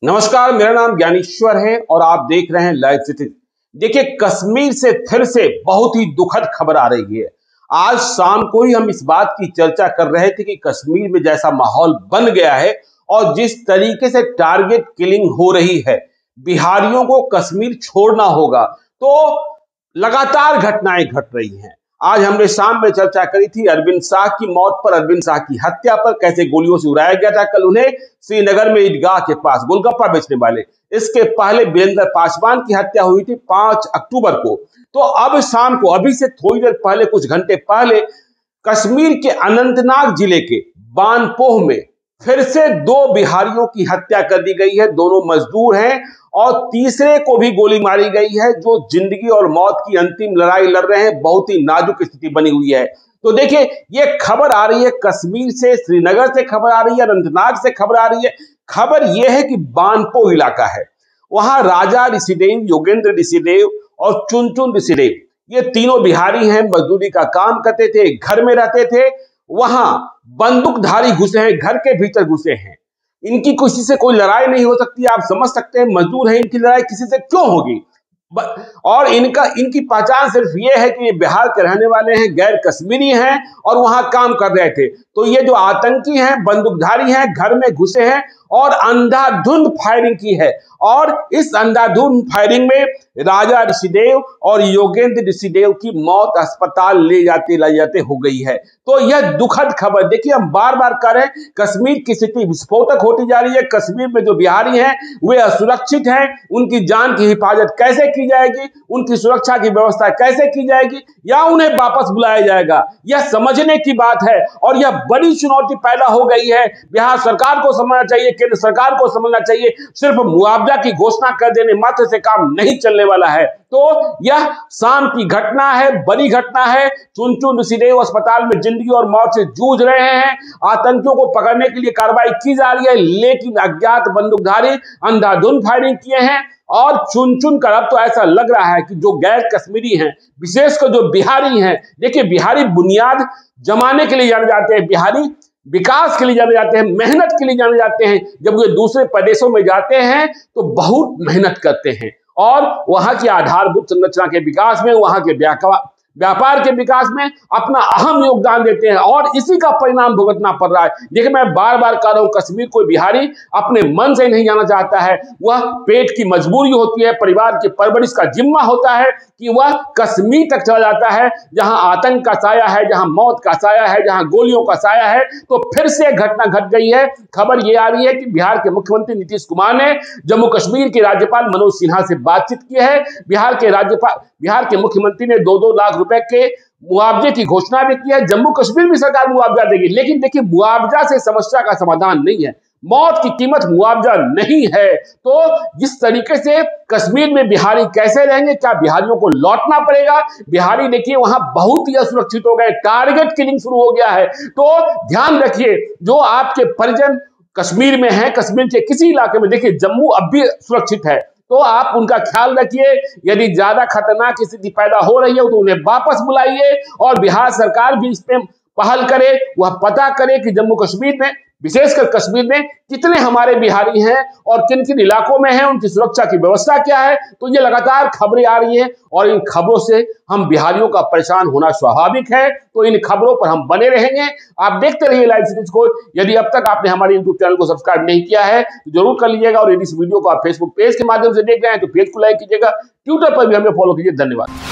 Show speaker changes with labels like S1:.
S1: नमस्कार, मेरा नाम ज्ञानेश्वर है और आप देख रहे हैं लाइव सिटी। देखिए, कश्मीर से फिर से बहुत ही दुखद खबर आ रही है। आज शाम को ही हम इस बात की चर्चा कर रहे थे कि कश्मीर में जैसा माहौल बन गया है और जिस तरीके से टारगेट किलिंग हो रही है, बिहारियों को कश्मीर छोड़ना होगा, तो लगातार घटनाएं घट रही हैं। आज हमने शाम में चर्चा करी थी अरविंद शाह की मौत पर, अरविंद शाह की हत्या पर, कैसे गोलियों से उड़ाया गया था कल उन्हें श्रीनगर में ईदगाह के पास गोलगप्पा बेचने वाले। इसके पहले वीरेंद्र पासवान की हत्या हुई थी 5 अक्टूबर को। तो अब शाम को, अभी से थोड़ी देर पहले, कुछ घंटे पहले, कश्मीर के अनंतनाग जिले के बानपोह में फिर से 2 बिहारियों की हत्या कर दी गई है। दोनों मजदूर हैं और तीसरे को भी गोली मारी गई है, जो जिंदगी और मौत की अंतिम लड़ाई लड़ रहे हैं। बहुत ही नाजुक स्थिति बनी हुई है। तो देखिए, ये खबर आ रही है कश्मीर से, श्रीनगर से खबर आ रही है, अनंतनाग से खबर आ रही है। खबर यह है कि बानपोह इलाका है, वहां राजा ऋषिदेव, योगेंद्र ऋषिदेव और चुनचुन ऋषिदेव, ये तीनों बिहारी हैं। मजदूरी का काम करते थे, घर में रहते थे। वहां बंदूकधारी घुसे हैं, घर के भीतर घुसे हैं। इनकी किसी से कोई लड़ाई नहीं हो सकती। आप समझ सकते हैं, मजदूर है, इनकी लड़ाई किसी से क्यों होगी। और इनकी पहचान सिर्फ ये है कि ये बिहार के रहने वाले हैं, गैर कश्मीरी हैं और वहां काम कर रहे थे। तो ये जो आतंकी हैं, बंदूकधारी हैं, घर में घुसे हैं और अंधाधुंध फायरिंग की है। और इस अंधाधुंध फायरिंग में राजा ऋषिदेव और योगेंद्र ऋषिदेव की मौत अस्पताल ले जाते हो गई है। तो यह दुखद खबर, देखिए, हम बार बार कह रहे हैं, कश्मीर की स्थिति विस्फोटक होती जा रही है। कश्मीर में जो बिहारी हैं वे असुरक्षित हैं। उनकी जान की हिफाजत कैसे की जाएगी, उनकी सुरक्षा की व्यवस्था कैसे की जाएगी, या उन्हें वापस बुलाया जाएगा, यह समझने की बात है। और यह बड़ी चुनौती पैदा हो गई है। बिहार सरकार को समझना चाहिए, केंद्र सरकार को समझना चाहिए, सिर्फ मुआवजा की घोषणा कर देने मात्र से काम नहीं चलने वाला है। तो यह शाम की घटना है, बड़ी घटना है। चुनचुन ऋषिदेव अस्पताल में जिंदगी और मौत से जूझ रहे हैं। आतंकियों को पकड़ने के लिए कार्रवाई की जा रही है, लेकिन अज्ञात बंदूकधारी अंधाधुंध फायरिंग किए हैं। और चुन कर अब तो ऐसा लग रहा है कि जो गैर कश्मीरी हैं, विशेषकर जो बिहारी हैं, देखिए, बिहारी बुनियाद जमाने के लिए जाने जाते हैं, बिहारी विकास के लिए जाने जाते हैं, मेहनत के लिए जाने जाते हैं। जब वे दूसरे प्रदेशों में जाते हैं तो बहुत मेहनत करते हैं और वहां की आधारभूत संरचना के विकास में, वहां के व्यापार के विकास में अपना अहम योगदान देते हैं और इसी का परिणाम भुगतना पड़ रहा है। देखिए, मैं बार बार कह रहा हूं, कश्मीर कोई बिहारी अपने मन से नहीं जाना चाहता है। वह पेट की मजबूरी होती है, परिवार की परवरिश का जिम्मा होता है कि वह कश्मीर तक चला जाता है, जहां आतंक का साया है, जहां मौत का साया है, जहां गोलियों का साया है। तो फिर से घटना घट गई है। खबर यह आ रही है कि बिहार के मुख्यमंत्री नीतीश कुमार ने जम्मू कश्मीर के राज्यपाल मनोज सिन्हा से बातचीत की है। बिहार के मुख्यमंत्री ने 2-2 लाख रुपए के मुआवजे की घोषणा भी की है। जम्मू कश्मीर भी सरकार मुआवजा देगी, लेकिन देखिए, मुआवजा से समस्या का समाधान नहीं है। मौत की कीमत मुआवजा नहीं है। तो जिस तरीके से कश्मीर में बिहारी कैसे रहेंगे, क्या बिहारियों को लौटना पड़ेगा? बिहारी देखिए वहां बहुत ही असुरक्षित हो गए, टारगेट किलिंग शुरू हो गया है। तो ध्यान रखिए, जो आपके परिजन कश्मीर में है, कश्मीर के किसी इलाके में, देखिए, जम्मू अब भी सुरक्षित है, तो आप उनका ख्याल रखिए। यदि ज्यादा खतरनाक स्थिति पैदा हो रही है तो उन्हें वापस बुलाइए और बिहार सरकार भी इस पे पहल करे। वह पता करे कि जम्मू कश्मीर में, विशेषकर कश्मीर में, कितने हमारे बिहारी हैं और किन किन इलाकों में हैं, उनकी सुरक्षा की व्यवस्था क्या है। तो ये लगातार खबरें आ रही हैं और इन खबरों से हम बिहारियों का परेशान होना स्वाभाविक है। तो इन खबरों पर हम बने रहेंगे। आप देखते रहिए लाइव सिटीज को। यदि अब तक आपने हमारे यूट्यूब चैनल को सब्सक्राइब नहीं किया है तो जरूर कर लीजिएगा। और यदि इस वीडियो को आप फेसबुक पेज के माध्यम से देख रहे हैं तो पेज को लाइक कीजिएगा, ट्विटर पर भी हमें फॉलो कीजिए। धन्यवाद।